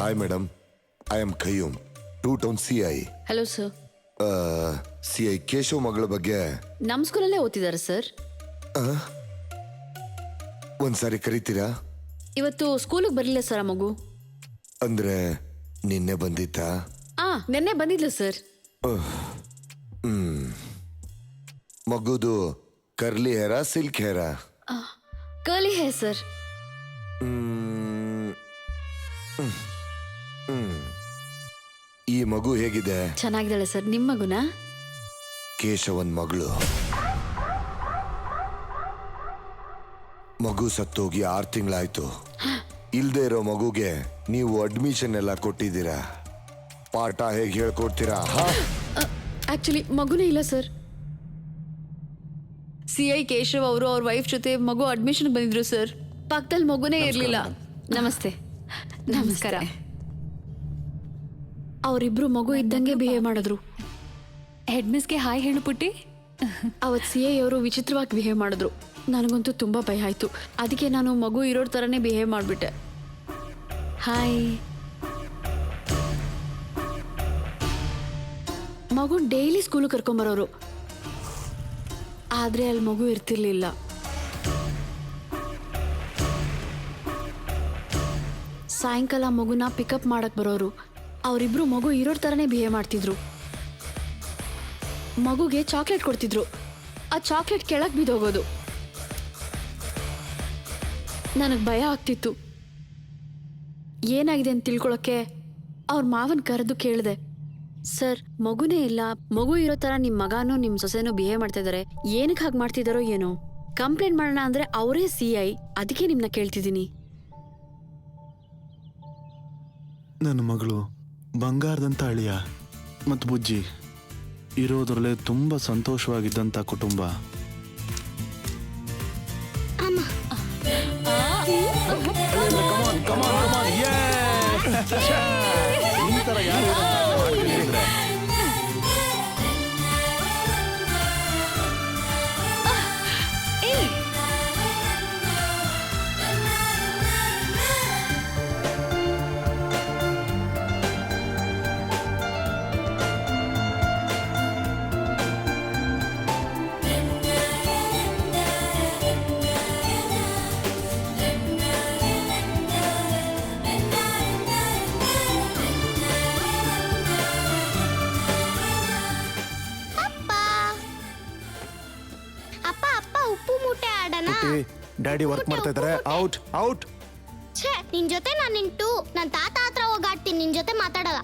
Hi madam, I am Khayyum, 2 town CI. Hello sir. CI Keshav ಮಗಳ ಬಗ್ಗೆ ನಮ್ಮ ಸ್ಕೂಲಲ್ಲೇ ಓದ್ತಿದ್ದಾರೆ ಸರ್. ಒಂದ್ಸಾರಿ ಕರಿತೀರಾ? ಇವತ್ತು ಸ್ಕೂಲಿಗೆ ಬರಲಿಲ್ಲ ಸರ್ ಆ ಮಗು. ಅಂದ್ರೆ ನಿನ್ನೆ ಬಂದಿತ್ತಾ? ನಿನ್ನೆ ಬಂದಿದ್ಲು ಸರ್. ಮಗುದು ಕರ್ಲಿ ಹೇರಾ ಸಿಲ್ಕ್ ಹೇರಾ? Curly hair sir. ಈ ಮಗು ಹೇಗಿದೆ? ಚೆನ್ನಾಗಿದ್ದಾಳೆ ಸರ್. ನಿಮ್ಮ ಮಗುನಾ? ಕೇಶವನ್ ಮಗಳು. ಮಗು ಸತ್ತೋಗಿ 6 ತಿಂಗಳಾಯ್ತು. ಇಲ್ದೇ ಇರೋ ಮಗುಗೆ ನೀವು ಅಡ್ಮಿಷನ್ ಎಲ್ಲ ಕೊಟ್ಟಿದ್ದೀರಾ, ಪಾಠ ಹೇಗೆ ಹೇಳ್ಕೊಡ್ತೀರಾ? ಆಕ್ಚುಲಿ ಮಗುನೇ ಇಲ್ಲ ಸರ್. CI ಕೇಶವ್ ಅವರು ಅವ್ರ ವೈಫ್ ಜೊತೆ ಮಗು ಅಡ್ಮಿಷನ್ ಬಂದಿದ್ರು ಸರ್. ಪಕ್ಕದಲ್ಲಿ ಮಗುನೇ ಇರಲಿಲ್ಲ. ನಮಸ್ತೆ. ನಮಸ್ಕಾರ. ಅವರಿಬ್ರು ಮಗು ಇದ್ದಂಗೆ ಬಿಹೇವ್ ಮಾಡಿದ್ರು. ಹೆಡ್ ಮಿಸ್ಗೆ ಹಾಯ್ ಹೇಳು ಪುಟ್ಟಿ. ಅವತ್ತು CI ಅವರು ವಿಚಿತ್ರವಾಗಿ ಬಿಹೇವ್ ಮಾಡಿದ್ರು. ನನಗಂತೂ ತುಂಬಾ ಭಯ ಆಯ್ತು. ಅದಕ್ಕೆ ನಾನು ಮಗು ಇರೋರ್ ಥರನೇ ಬಿಹೇವ್ ಮಾಡಿಬಿಟ್ಟೆ. ಹಾಯ್. ಮಗು ಡೈಲಿ ಸ್ಕೂಲಿಗೆ ಕರ್ಕೊಂಬರೋರು, ಆದರೆ ಅಲ್ಲಿ ಮಗು ಇರ್ತಿರ್ಲಿಲ್ಲ. ಸಾಯಂಕಾಲ ಮಗುನ ಪಿಕಪ್ ಮಾಡಕ್ ಬರೋರು. ಅವರಿಬ್ರು ಮಗು ಇರೋರ್ ಥರನೇ ಬಿಹೇವ್ ಮಾಡ್ತಿದ್ರು. ಮಗುಗೆ ಚಾಕ್ಲೇಟ್ ಕೊಡ್ತಿದ್ರು. ಆ ಚಾಕ್ಲೇಟ್ ಕೆಳಗೆ ಬಿದ್ದೋಗೋದು. ನನಗೆ ಭಯ ಆಗ್ತಿತ್ತು. ಏನಾಗಿದೆ ಅಂತ ತಿಳ್ಕೊಳಕ್ಕೆ ಅವ್ರ ಮಾವನ್ ಕರೆದು ಕೇಳಿದೆ, ಸರ್ ಮಗುನೇ ಇಲ್ಲ, ಮಗು ಇರೋ ಥರ ನಿಮ್ಮ ಮಗನೂ ನಿಮ್ಮ ಸೊಸೆನೂ ಬಿಹೇವ್ ಮಾಡ್ತಾ ಇದ್ದಾರೆ, ಏನಕ್ಕೆ ಹಾಗೆ ಮಾಡ್ತಿದ್ದಾರೋ ಏನೋ, ಕಂಪ್ಲೇಂಟ್ ಮಾಡೋಣ ಅಂದರೆ ಅವರೇ CI, ಅದಕ್ಕೆ ನಿಮ್ಮನ್ನ ಕೇಳ್ತಿದ್ದೀನಿ. ನನ್ನ ಮಗಳು ಬಂಗಾರದಂತ ಅಳಿಯ ಮತ್ತು ಬುಜ್ಜಿ ಇರೋದ್ರಲ್ಲೇ ತುಂಬ ಸಂತೋಷವಾಗಿದ್ದಂಥ ಕುಟುಂಬ. ಡ್ಯಾಡಿ ವರ್ಕ್ ಮಾಡ್ತಾ ಇದ್ದಾರೆ. Out out. ಛೇ, ನಿನ್ ಜೊತೆ ನಾನು ನಿಂಟು ನನ್ನ ತಾತ ಹತ್ರ ಹೋಗಾಡ್ತೀನಿ, ನಿನ್ ಜೊತೆ ಮಾತಾಡಲ್ಲ.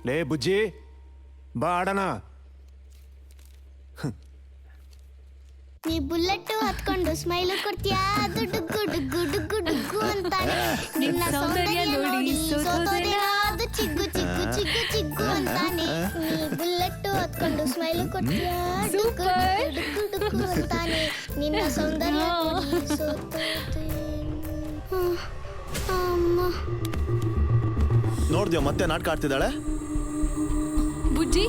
ಲೇ ಬುಜ್ಜಿ, ಬಾ ಆಡೋಣ. ನೀ ಬುಲೆಟ್ ಹತ್ಕೊಂಡು ಸ್ಮೈಲ್ ಕೊಡ್ತೀಯಾ, ದುಡ್ಡು ಡುಗ್ಗು ಡುಗ್ಗು ಡುಗ್ಗು ಅಂತಾನೆ. ನಿನ್ನ ಸೌಂದರ್ಯ ನೋಡಿ ಸೋತೋದೇನಾದ್ರು ಚಿಗ್ಗು ಚಿಗ್ಗು ಚಿಗ್ಗು ಚಿಗ್ಗು ಅಂತಾನೆ. ನೀ ಬುಲೆಟ್ ಹತ್ಕೊಂಡು ಸ್ಮೈಲ್ ಕೊಡ್ತೀಯಾ, ಡುಗ್ಗು ಡುಗ್ಗು ಡುಗ್ಗು ಅಂತಾನೆ. ನಿನ್ನ ಸೌಂದರ್ಯ ನೋಡಿ ಸೋತೋದೆ. ಅಮ್ಮ ನೋಡ್ದ್ಯಾ ಮತ್ತೆ ನಾಟಕ ಆಡ್ತಿದ್ದಾಳೆ ಬುಜ್ಜಿ.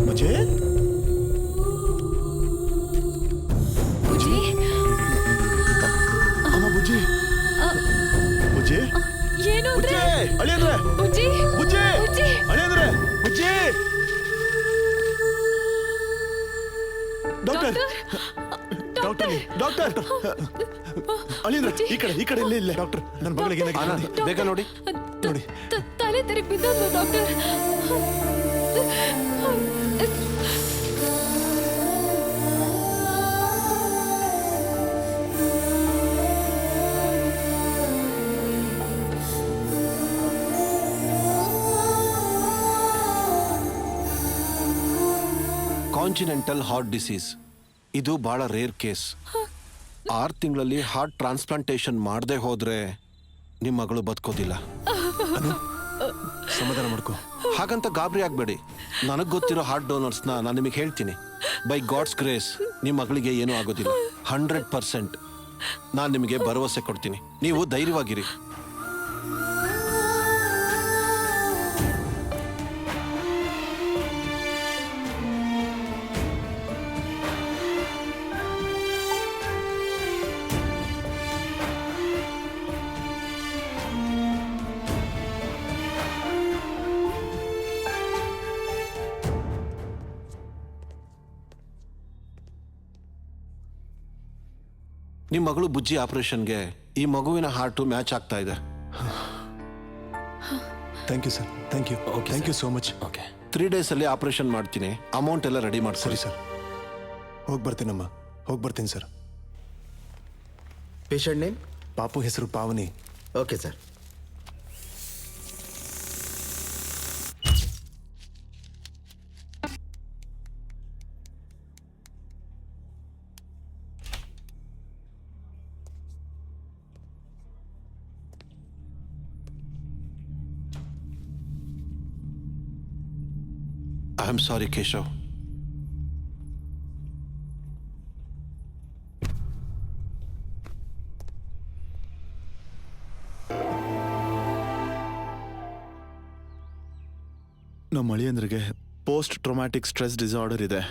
ಬುಜ್ಜಿ ಬುಜ್ಜಿ ಅಮ್ಮ ಬುಜ್ಜಿ ಬುಜ್ಜಿ ಏನು ಅಂದ್ರೆ ಅಳಿಯಂದ್ರೆ ಬುಜ್ಜಿ ಬುಜ್ಜಿ ಬುಜ್ಜಿ ಅಳಿಯಂದ್ರೆ ಬುಜ್ಜಿ. ಡಾಕ್ಟರ್ ಡಾಕ್ಟರ್ ಡಾಕ್ಟರ್ ಅಳಿಯಂದ್ರೆ ಈ ಕಡೆ ಇಲ್ಲ ಡಾಕ್ಟರ್. ನನ್ನ ಮಗಳಿಗೆ ಏನಾಗಿದೆ ಬೇಗ ನೋಡಿ ನೋಡಿ. ತಲೆ ತಿರುಗಿ ಬಿದ್ದೋದು ಡಾಕ್ಟರ್. ಕಾಂಜಿನೆಂಟಲ್ ಹಾರ್ಟ್ ಡಿಸೀಸ್, ಇದು ಬಹಳ ರೇರ್ ಕೇಸ್. 6 ತಿಂಗಳಲ್ಲಿ ಹಾರ್ಟ್ ಟ್ರಾನ್ಸ್ಪ್ಲಾಂಟೇಶನ್ ಮಾಡದೆ ಹೋದ್ರೆ ನಿಮ್ಮ ಮಗಳು ಬದುಕೋದಿಲ್ಲ. ಸಮಾಧಾನ ಮಾಡ್ಕೋ. ಹಾಗಂತ ಗಾಬರಿ ಆಗಬೇಡಿ. ನನಗೆ ಗೊತ್ತಿರೋ ಹಾರ್ಟ್ ಡೋನರ್ಸ್ನ ನಾನು ನಿಮಗೆ ಹೇಳ್ತೀನಿ. ಬೈ ಗಾಡ್ಸ್ ಗ್ರೇಸ್ ನಿಮ್ಮ ಮಗಳಿಗೆ ಏನೂ ಆಗೋದಿಲ್ಲ. 100% ನಾನು ನಿಮಗೆ ಭರವಸೆ ಕೊಡ್ತೀನಿ. ನೀವು ಧೈರ್ಯವಾಗಿರಿ. ನಿಮ್ಮ ಮಗಳು ಬುಜ್ಜಿ ಆಪರೇಷನ್ಗೆ ಈ ಮಗುವಿನ ಹಾರ್ಟು ಮ್ಯಾಚ್ ಆಗ್ತಾ ಇದೆ. Thank you sir, thank you, thank you so much. Okay 3 days ಅಲ್ಲಿ ಆಪರೇಷನ್ ಮಾಡ್ತೀನಿ. ಅಮೌಂಟ್ ಎಲ್ಲ ರೆಡಿ ಮಾಡಿ. ಸರಿ ಸರ್, ಹೋಗಿ ಬರ್ತೀನಮ್ಮ, ಹೋಗಿ ಬರ್ತೀನಿ ಸರ್. Patient name? ಪಾಪು ಹೆಸರು Pavani. Okay sir. I am sorry Keshav. ನಮ್ಮ ಅಳಿಯಂದ್ರಿಗೆ ಪೋಸ್ಟ್ ಟ್ರೊಮ್ಯಾಟಿಕ್ ಸ್ಟ್ರೆಸ್ ಡಿಸಾರ್ಡರ್ ಇದೆ.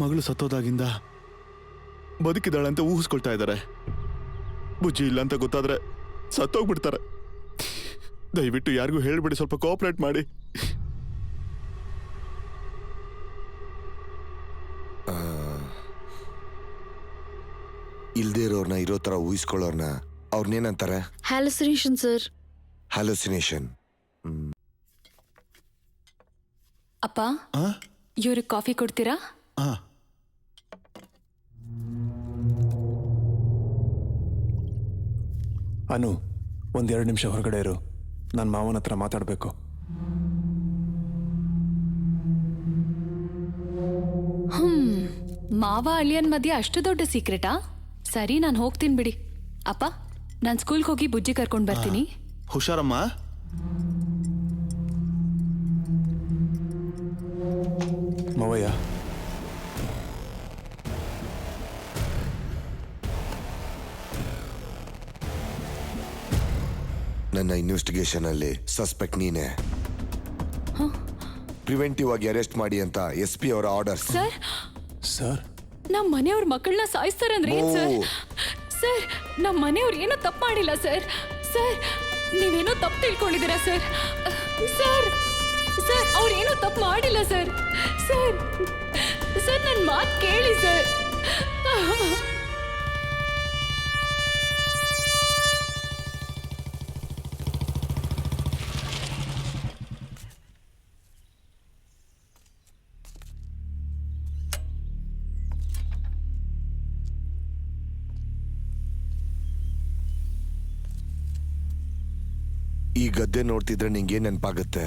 ಮಗಳು ಸತ್ತೋದಾಗಿಂದ ಬದುಕಿದಾಳೆ ಅಂತ ಊಹಿಸ್ಕೊಳ್ತಾ ಇದ್ದಾರೆ. ಬುಜ್ಜಿ ಇಲ್ಲ ಅಂತ ಗೊತ್ತಾದ್ರೆ ಸತ್ತೋಗ್ಬಿಡ್ತಾರೆ. ದಯವಿಟ್ಟು ಯಾರಿಗೂ ಹೇಳ್ಬಿಡಿ, ಸ್ವಲ್ಪ ಕೋಆಪರೇಟ್ ಮಾಡಿ. ಇಲ್ದೇ ಇರೋರ್ನ ಇರೋ ತರ ಊಹಿಸ್ಕೊಳ್ಳೋರ್ನ ಅವ್ರನ್ನೇನಂತಾರೆ? Hallucination sir. ಹ್ಯಾಲುಸಿನೇಷನ್. ಅಪ್ಪ, ಇವ್ರಿಗೆ ಕಾಫಿ ಕೊಡ್ತೀರಾ? ಹಾ, ಅನು, 1-2 ನಿಮಿಷ ಹೊರಗಡೆ ಇರು. ನನ್ನ ಮಾವನ ಹತ್ರ ಮಾತಾಡಬೇಕು. ಮಾವ ಅಳಿಯನ್ ಮಧ್ಯೆ ಅಷ್ಟು ದೊಡ್ಡ ಸೀಕ್ರೆಟಾ? ಸರಿ, ನಾನು ಹೋಗ್ತೀನಿ ಬಿಡಿ. ಅಪ್ಪ, ನಾನು ಸ್ಕೂಲ್ಗೆ ಹೋಗಿ ಬುಜ್ಜಿ ಕರ್ಕೊಂಡು ಬರ್ತೀನಿ. ಹುಷಾರಮ್ಮ. ಮವಯ್ಯ, ನನ್ನ ಇನ್ವೆಸ್ಟಿಗೇಷನ್ ಅಲ್ಲಿ ಸಸ್ಪೆಕ್ಟ್ ನೀನೆ. ಪ್ರಿವೆಂಟಿವ್ ಆಗಿ ಅರೆಸ್ಟ್ ಮಾಡಿ ಅಂತ SP ಅವರ ಆರ್ಡರ್ಸ್. ಸರ್, ಸರ್, ನಮ್ಮ ಮನೆಯವ್ರ ಮಕ್ಕಳನ್ನ ಸಾಯಿಸ್ತಾರಂದ್ರೆ ಏನ್ ಸರ್? ಸರ್, ನಮ್ಮ ಮನೆಯವ್ರು ಏನೋ ತಪ್ಪು ಮಾಡಿಲ್ಲ ಸರ್. ಸರ್, ನೀವೇನೋ ತಪ್ಪು ತಿಳ್ಕೊಂಡಿದ್ದೀರಾ ಸರ್. ಸರ್, ಸರ್, ಅವ್ರೇನೋ ತಪ್ಪು ಮಾಡಿಲ್ಲ ಸರ್. ಸರ್, ಸರ್, ನನ್ನ ಮಾತು ಕೇಳಿ ಸರ್. ಈ ಗದ್ದೆ ನೋಡ್ತಿದ್ರೆ ನಿಂಗೆ ನೆನಪಾಗುತ್ತೆ?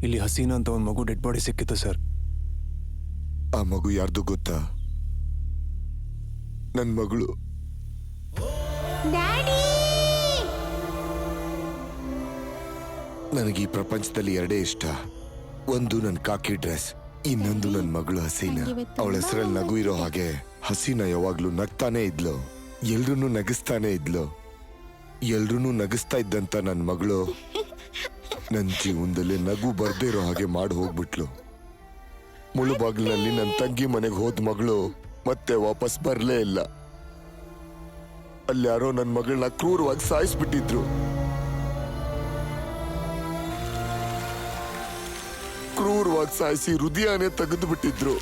ಇಲ್ಲಿ ಹಸೀನಾ ಅಂತ ಒಂದು ಮಗು ಡೆಡ್ ಬಾಡಿ ಸಿಕ್ಕಿತ್ತು ಸರ್. ಆ ಮಗು ಯಾರ್ದು ಗೊತ್ತಾ? ನನ್ ಮಗಳು. ನನಗೆ ಈ ಪ್ರಪಂಚದಲ್ಲಿ 2 ಇಷ್ಟ. ಒಂದು ನನ್ ಕಾಕಿ ಡ್ರೆಸ್, ಇನ್ನೊಂದು ನನ್ ಮಗಳು ಹಸೀನಾ. ಅವಳ ಹೆಸರಲ್ಲಿ ನಗು ಇರೋ ಹಾಗೆ ಹಸೀನಾ ಯಾವಾಗ್ಲೂ ನಗ್ತಾನೆ ಇದ್ಲು, ಎಲ್ರೂ ನಗಿಸ್ತಾನೆ ಇದ್ಲು. ಎಲ್ರೂ ನಗಿಸ್ತಾ ಇದ್ದಂತ ನನ್ ಮಗಳು ನನ್ ಜೀವನದಲ್ಲಿ ನಗು ಬರ್ದೇ ಇರೋ ಹಾಗೆ ಮಾಡಿ ಹೋಗ್ಬಿಟ್ಲು. ಮುಳುಬಾಗ್ಲಿನಲ್ಲಿ ನನ್ನ ತಂಗಿ ಮನೆಗೆ ಹೋದ ಮಗಳು ಮತ್ತೆ ವಾಪಸ್ ಬರ್ಲೇ ಇಲ್ಲ. ಅಲ್ಲಿ ಯಾರೋ ನನ್ನ ಮಗಳನ್ನ ಕ್ರೂರವಾಗಿ ಸಾಯಿಸ್ಬಿಟ್ಟಿದ್ರು. ಕ್ರೂರವಾಗಿ ಸಾಯಿಸಿ ಹೃದಯನೇ ತೆಗೆದು ಬಿಟ್ಟಿದ್ರು.